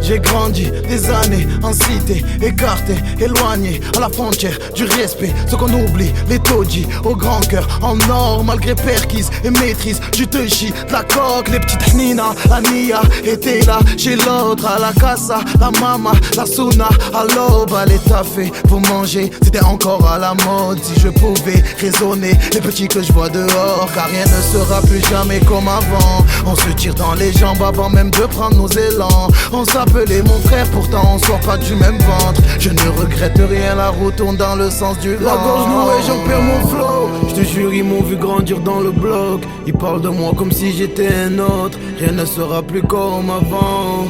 Speaker 2: J'ai grandi des années en cité, écarté, éloigné, à la frontière du respect. Ce qu'on oublie, les taudis au grand cœur, en or, malgré perquise et maîtrise. Je te chie de la coque, les petites Nina, la Nia était là, chez l'autre, à la casa, la mama, la Suna, à l'aube, à l'étafé, pour manger, c'était encore à la mode. Si je pouvais raisonner, les petits que je vois dehors, car rien ne sera plus jamais comme avant. On se tire dans les jambes avant même de prendre nos élans. On s'appelle m'appeler mon frère, pourtant on sort pas du même ventre. Je ne regrette rien, la roue tourne dans le sens du vent. La gorge nouée, j'en perds mon flow. Je te jure, ils m'ont vu grandir dans le bloc. Ils parlent de moi comme si j'étais un autre. Rien ne sera plus comme avant.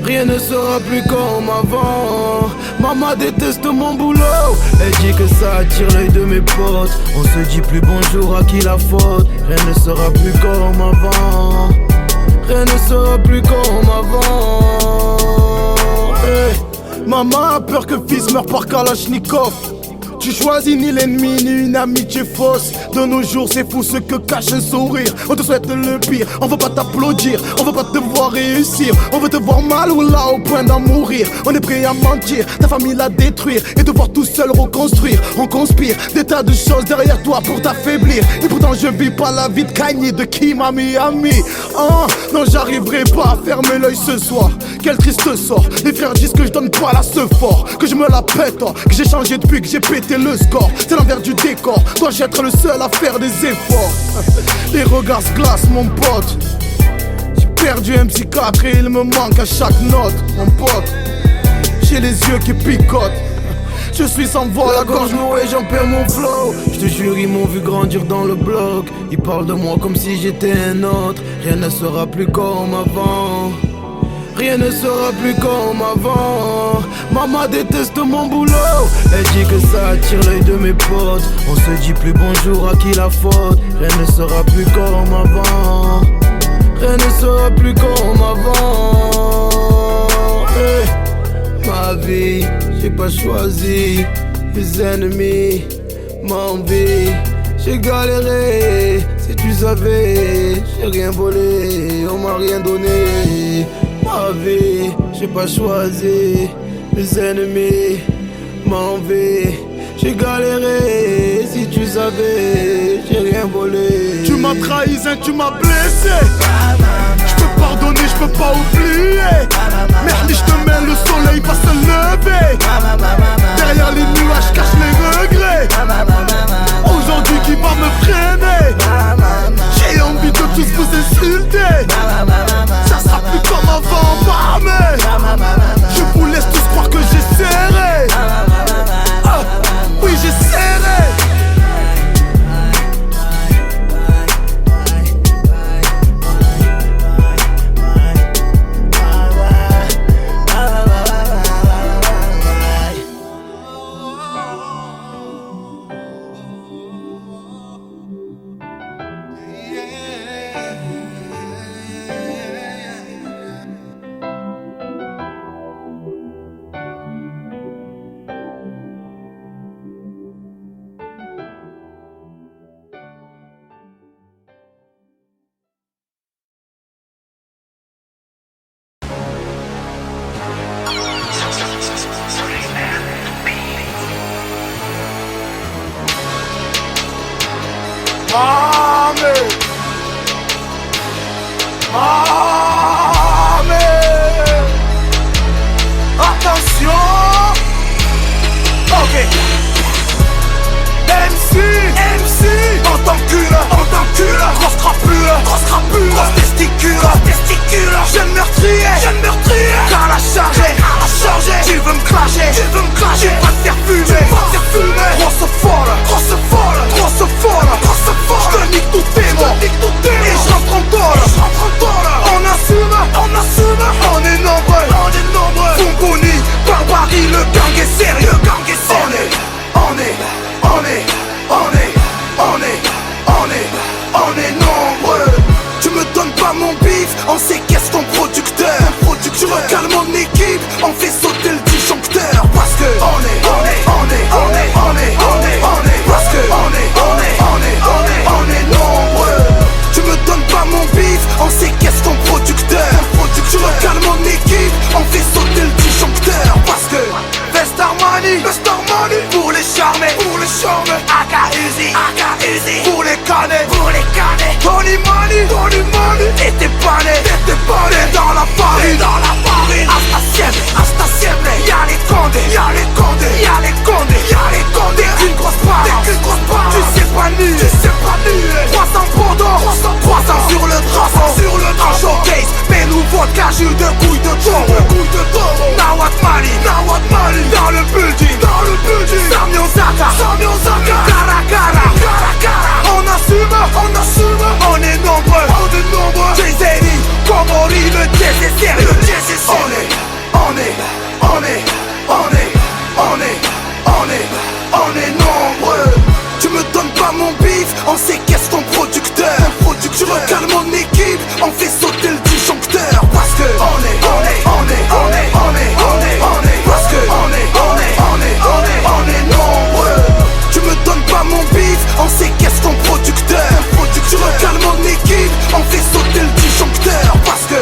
Speaker 2: Rien ne sera plus comme avant. Maman déteste mon boulot. Elle dit que ça attire l'œil de mes potes. On se dit plus bonjour, à qui la faute. Rien ne sera plus comme avant. Rien ne sera plus comme avant. Hey. Maman a peur que fils meure par Kalachnikov. Tu choisis ni l'ennemi ni une amitié fausse. De nos jours c'est fou ce que cache un sourire. On te souhaite le pire, on veut pas t'applaudir. On veut pas te voir réussir. On veut te voir mal ou là au point d'en mourir. On est prêt à mentir, ta famille la détruire. Et te voir tout seul reconstruire. On conspire des tas de choses derrière toi pour t'affaiblir. Et pourtant je vis pas la vie de Kanye de Kim à Miami. Non j'arriverai pas à fermer l'œil ce soir. Quel triste sort. Les frères disent que je donne pas la ce fort. Que je me la pète, que j'ai changé depuis que j'ai pété le score. C'est l'envers du décor. Dois-je être le seul à faire des efforts? Les regards se glacent mon pote. J'ai perdu un psychiatre et il me manque à chaque note. Mon pote, j'ai les yeux qui picotent. Je suis sans voix, la gorge nouée, j'en perds mon flow. Je te jure, ils m'ont vu grandir dans le bloc. Ils parlent de moi comme si j'étais un autre. Rien ne sera plus comme avant. Rien ne sera plus comme avant. Maman déteste mon boulot. Elle dit que ça attire l'œil de mes potes. On se dit plus bonjour, à qui la faute. Rien ne sera plus comme avant. Rien ne sera plus comme avant. Hey. Ma vie, j'ai pas choisi. Les ennemis m'envient. J'ai galéré, si tu savais. J'ai rien volé, on m'a rien donné. Ma vie, j'ai pas choisi. Les ennemis m'envient. J'ai galéré, si tu savais. J'ai rien volé.
Speaker 3: Tu m'as trahi, tu m'as blessé. J'peux pardonner, j'peux pas oublier. Merde, je te mets, le soleil va se lever. Derrière les nuages cache les regrets. Aujourd'hui qui va me freiner? J'ai envie de tous vous insulter. Ça sera plus comme avant, mais je vous laisse tous croire que j'essaierai. Oui, j'essaierai. Attention. Ok. MC, en tant qu'une, grosse crapule, grosse testicule, jeune meurtrier, car la chargé, tu veux me clasher, tu vas te faire fumer, grosse folle, je te nique tous tes mots, et je rentre en tôle, on assume, on est nombreux, Fongoni, Barbarie, le gang est sérieux, on est nombreux. Tu me donnes pas mon bif, on séquestre ton producteur. Tu recales mon équipe, on fait sauter le disjoncteur. Parce que on est recales mon équipe, on fait sauter le disjoncteur. Parce que on est parce que on est nombreux. Tu me donnes pas mon bif, on séquestre ton producteur. Tu recales mon équipe, on fait sauter le disjoncteur. Parce que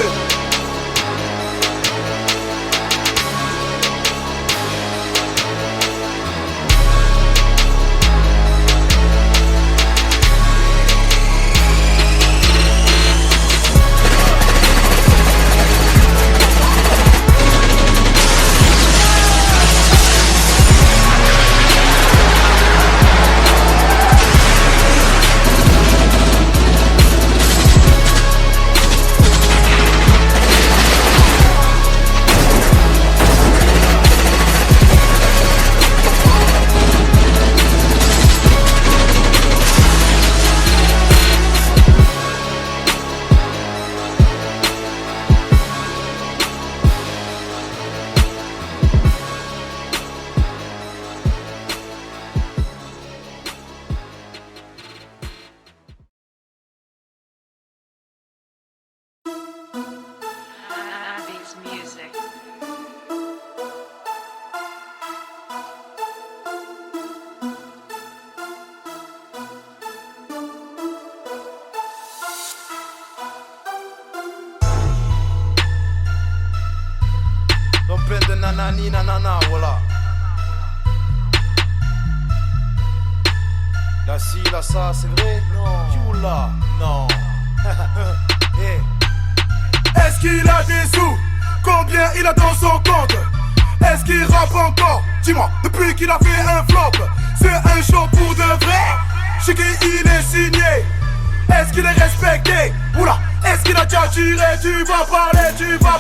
Speaker 7: Abby's music.
Speaker 2: Don't bend de nanani nanana, voilà. Là si, là ça, c'est vrai? Non. You là? Non. Hey.
Speaker 3: est-ce qu'il a des sous? Combien il a dans son compte? Est-ce qu'il rappe encore? Dis-moi, depuis qu'il a fait un flop. C'est un show pour de vrai? Chez qui il est signé? Est-ce qu'il est respecté? Oula, est-ce qu'il a déjà tiré? Tu vas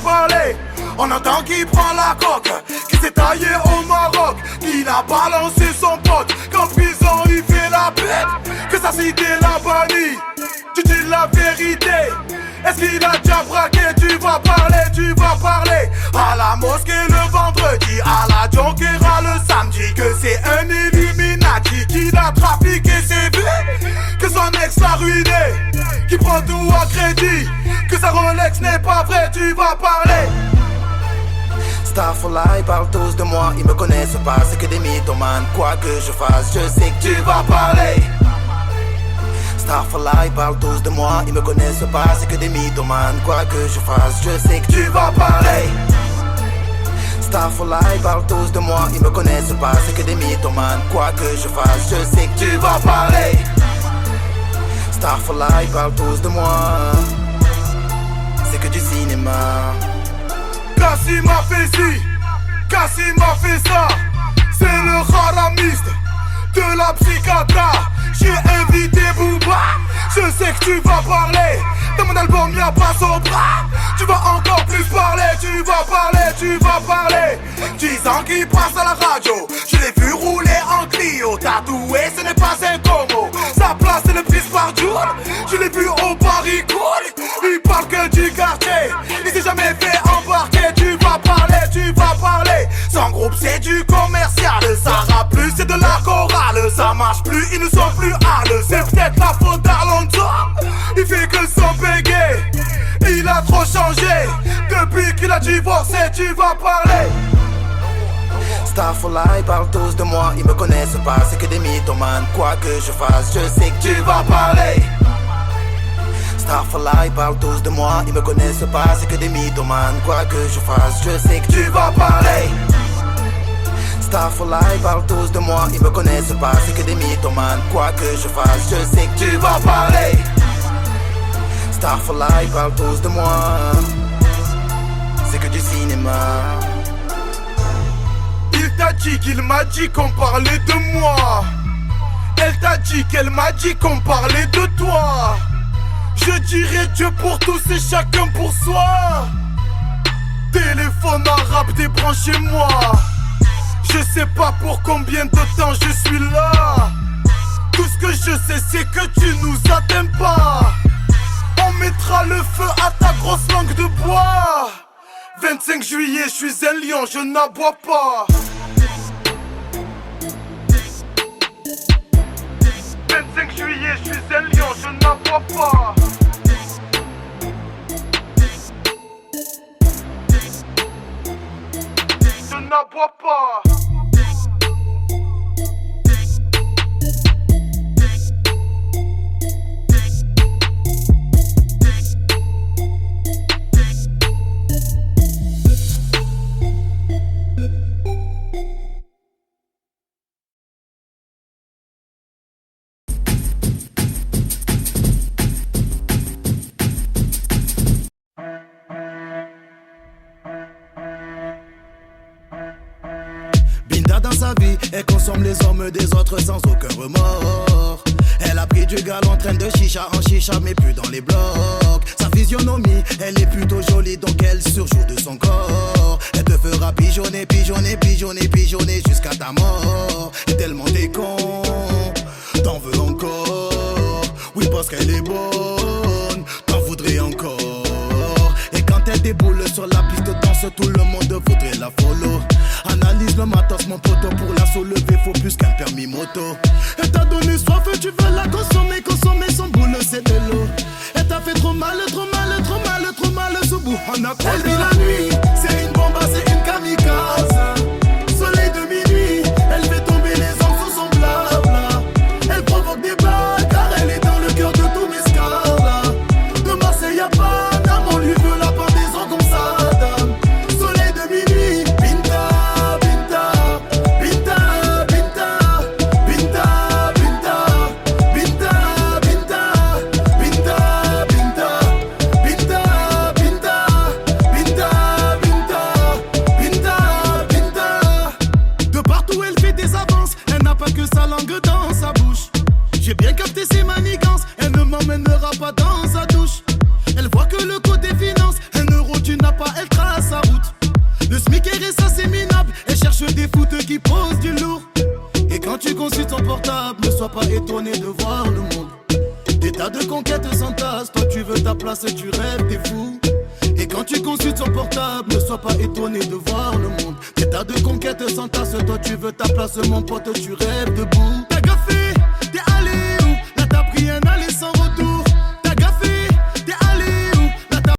Speaker 3: parler. On entend qu'il prend la coque, qu'il s'est taillé au Maroc, qu'il a balancé son pote, qu'en prison il fait la bête, que sa cité l'a banni. Tu dis la vérité? Est-ce qu'il a déjà braqué? Tu vas parler. À la mosquée le vendredi, à la Jonquera le samedi, que c'est un Illuminati qui l'a trafiqué ses vues, que son ex l'a ruiné, qui prend tout à crédit, que sa Rolex n'est pas vraie. Tu vas parler. Starfall, ils parlent tous de moi, ils me connaissent pas, c'est que des mythomanes. Quoi que je fasse, je sais que tu vas parler. Starfall, ils parlent tous de moi, ils me connaissent pas, c'est que des mythomanes. Quoi que je fasse, je sais que tu vas parler. Starfall, ils parlent tous de moi, ils me connaissent pas, c'est que des mythomanes. Quoi que je fasse, je sais que tu vas parler. Starfall, ils parlent tous de moi, c'est que du cinéma. Kassim a fait ci, Kassim a fait ça, c'est le haramiste de la psychiatra. J'ai invité Booba, je sais que tu vas parler. Dans mon album y'a pas son bras. Tu vas encore plus parler, tu vas parler. 10 ans qu'il passe à la radio, je l'ai vu rouler en Clio. Tatoué, ce n'est pas un combo, sa place c'est le prise par jour. Je l'ai vu au Paris cool, il parle que du quartier, il s'est jamais fait embarquer. Tu vas parler. Son groupe c'est du commercial, ça rappe plus, c'est de la chorale. Ça marche plus, ils ne sont plus hâle. C'est peut-être la faute d'Alonso, il fait que son bégué. Il a trop changé, depuis qu'il a divorcé. Tu vas parler. Starfall, ils parlent tous de moi, ils me connaissent pas, c'est que des mythomanes. Quoi que je fasse, je sais que tu vas parler. Starfall, ils parlent tous de moi, ils me connaissent pas, c'est que des mythomanes. Quoi que je fasse, je sais que tu vas parler. Starfall, ils parlent tous de moi, ils me connaissent pas, c'est que des mythomanes. Quoi que je fasse, je sais que tu vas parler. Starfall, ils parlent tous de moi, c'est que du cinéma. Il t'a dit qu'il m'a dit qu'on parlait de moi. Elle t'a dit qu'elle m'a dit qu'on parlait de toi. Je dirais Dieu pour tous et chacun pour soi. Téléphone arabe, débranchez-moi. Je sais pas pour combien de temps je suis là. Tout ce que je sais c'est que tu nous atteins pas. On mettra le feu à ta grosse langue de bois. 25 juillet, je suis un lion, je n'aboie pas. 25 juillet, je suis un lion, je n'aboie pas.
Speaker 2: Binda dans sa vie, elle consomme les hommes des autres sans aucun remords. Elle a pris du gal en train de chicha en chicha mais plus dans les blocs. Sa physionomie, elle est plutôt jolie donc elle surjoue de son corps. Elle te fera pigeonner, pigeonner, pigeonner, pigeonner jusqu'à ta mort. Et tellement t'es con, t'en veux encore. Oui parce qu'elle est bonne, t'en voudrais encore. Et quand elle déboule sur la piste de danse, tout le monde voudrait la follow. Analyse le matos mon poteau, pour la soulever faut plus qu'un permis moto. Elle t'a donné soif, tu veux la consommer, consommer son boule c'est de l'eau. Elle t'a fait trop mal, trop mal, trop mal, trop mal sous bout. On a elle vit la nuit, c'est une bombe, c'est une kamikaze. Soleil de minuit, elle fait tomber les hommes sous son blabla. Elle provoque des balles car elle est dans le cœur de tous mes scars. De Marseille à Paname, on lui veut la pendaison comme Saddam. Soleil de minuit, Binta, Binta, Binta, Binta, Binta, Binta, Binta, Binta, Binta, Binta, Binta, Binta, Binta, Binta, Binta. De partout elle fait des avances, elle n'a pas que sa langue dans sa bouche. J'ai bien capté ses manigances, elle ne m'emmènera pas dans sa douche. Elle voit que le côté finance, 1 euro tu n'as pas, elle trace sa route. Le SMIC est assez minable, elle cherche des foutes qui posent du lourd. Et quand tu consultes son portable, ne sois pas étonné de voir le monde. Des tas de conquêtes s'entassent, toi tu veux ta place, tu rêves, t'es fou. Et quand tu consultes son portable, ne sois pas étonné de voir le monde. Des tas de conquêtes s'entassent, toi tu veux ta place, mon pote, tu rêves debout.